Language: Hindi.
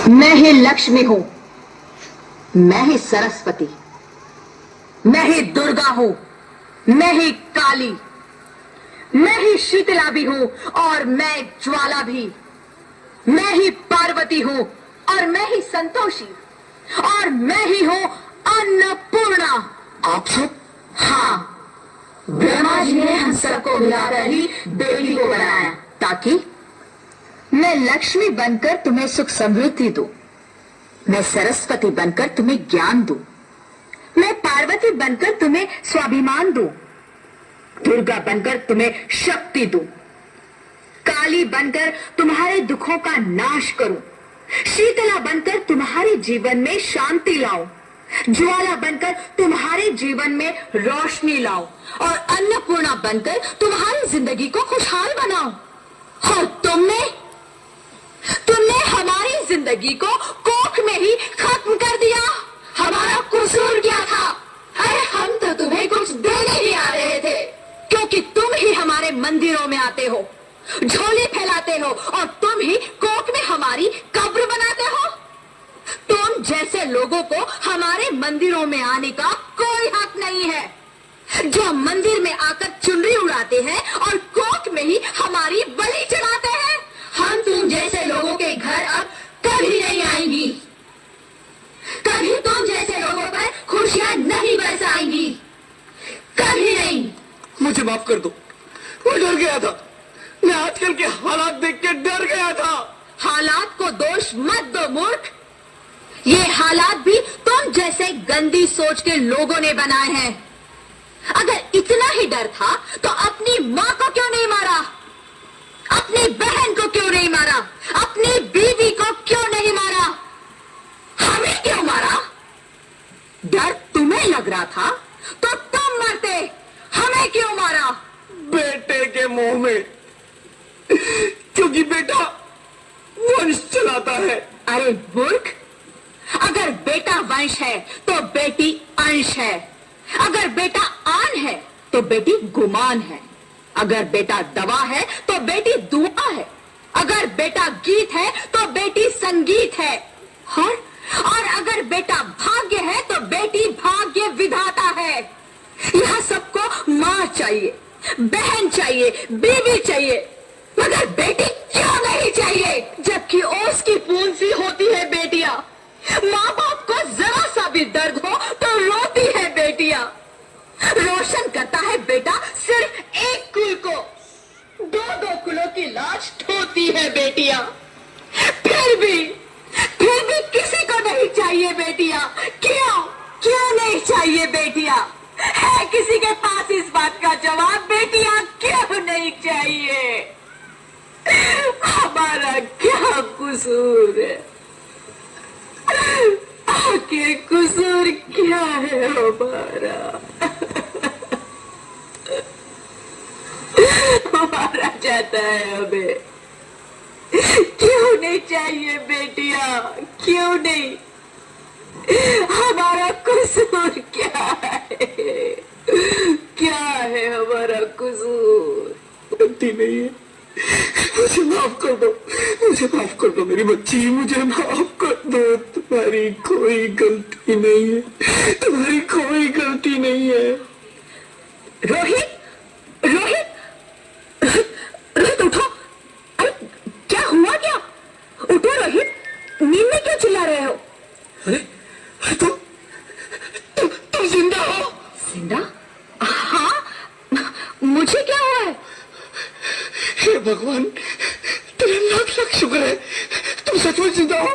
मैं ही लक्ष्मी हूं, मैं ही सरस्वती, मैं ही दुर्गा हूं, मैं ही काली, मैं ही शीतला भी हूं और मैं ज्वाला भी, मैं ही पार्वती हूं और मैं ही संतोषी और मैं ही हूं अन्नपूर्णा। आप सब? हाँ, ब्रह्मा जी ने हम सबको मिलाकर ही देवी को बनाया ताकि मैं लक्ष्मी बनकर तुम्हें सुख समृद्धि दूं, मैं सरस्वती बनकर तुम्हें ज्ञान दूं, मैं पार्वती बनकर तुम्हें स्वाभिमान दूं, दुर्गा बनकर तुम्हें शक्ति दूं, काली बनकर तुम्हारे दुखों का नाश करूं, शीतला बनकर तुम्हारे जीवन में शांति लाऊं, ज्वाला बनकर तुम्हारे जीवन में रोशनी लाऊं और अन्नपूर्णा बनकर तुम्हारी जिंदगी को खुशहाल बनाऊं। और तुमने हमारी जिंदगी को कोख में ही खत्म कर दिया। हमारा कसूर क्या था? अरे हम तो तुम्हें कुछ देने ही आ रहे थे, क्योंकि तुम ही हमारे मंदिरों में आते हो, झोली फैलाते हो और तुम ही कोख में हमारी कब्र बनाते हो। तुम जैसे लोगों को हमारे मंदिरों में आने का कोई हक नहीं है, जो मंदिर में आकर चुनरी उड़ाते हैं और कोख में ही हमारी बलि चढ़ाते हैं। हम तुम जैसे लोगों के घर अब कभी नहीं आएंगी, कभी तुम जैसे लोगों पर खुशियां नहीं बरसाएंगी, कभी नहीं। मुझे माफ कर दो, मैं डर गया था। मैं आजकल के हालात देख के डर गया था। हालात को दोष मत दो मूर्ख, ये हालात भी तुम जैसे गंदी सोच के लोगों ने बनाए हैं। अगर इतना ही डर था तो अपनी माँ को क्यों नहीं मारा, अपनी बहन को क्यों नहीं मारा, अपनी बीवी को क्यों नहीं मारा, हमें क्यों मारा? डर तुम्हें लग रहा था तो तुम मरते, हमें क्यों मारा? बेटे के मुंह में, क्योंकि बेटा वंश चलाता है। अरे मूर्ख, अगर बेटा वंश है तो बेटी अंश है, अगर बेटा आन है तो बेटी गुमान है, अगर बेटा दवा है तो बेटी दुआ है, अगर बेटा गीत है तो बेटी संगीत है, और अगर बेटा भाग्य है तो बेटी भाग्य विधाता है। यह सबको माँ चाहिए, बहन चाहिए, बीवी चाहिए, मगर बेटी क्यों नहीं चाहिए? जबकि ओस की बूंद सी होती है बेटियां, माँ बाप को जरा सा भी दर्द हो तो रोती है बेटियां। रोशन करता है बेटा सिर्फ एक कुल को, दो दो कुलों की लाज ढोती है बेटियां। फिर भी किसी को नहीं चाहिए बेटियां। क्यों नहीं चाहिए बेटियां? है किसी के पास इस बात का जवाब? बेटियां क्यों नहीं चाहिए? हमारा क्या कसूर है? आखिर कसूर क्या है हमारा? हमारा चाहता है हमें। क्यों नहीं चाहिए बेटियां? क्यों नहीं? हमारा कसूर क्या है? क्या है हमारा कसूर? गलती नहीं है, मुझे माफ कर दो, मुझे माफ कर दो मेरी बच्ची, मुझे माफ कर दो। तुम्हारी कोई गलती नहीं है, तुम्हारी कोई गलती नहीं है। रोहित, रोहित, रोहित उठो। अरे क्या हुआ? क्या? उठो रोहित, नींद में क्यों चिल्ला रहे हो? अरे तुम जिंदा हो? जिंदा? हाँ, मुझे क्या हुआ है? हे भगवान, तेरा लाख लाख शुक्र है, तुम सचमुच जिंदा हो।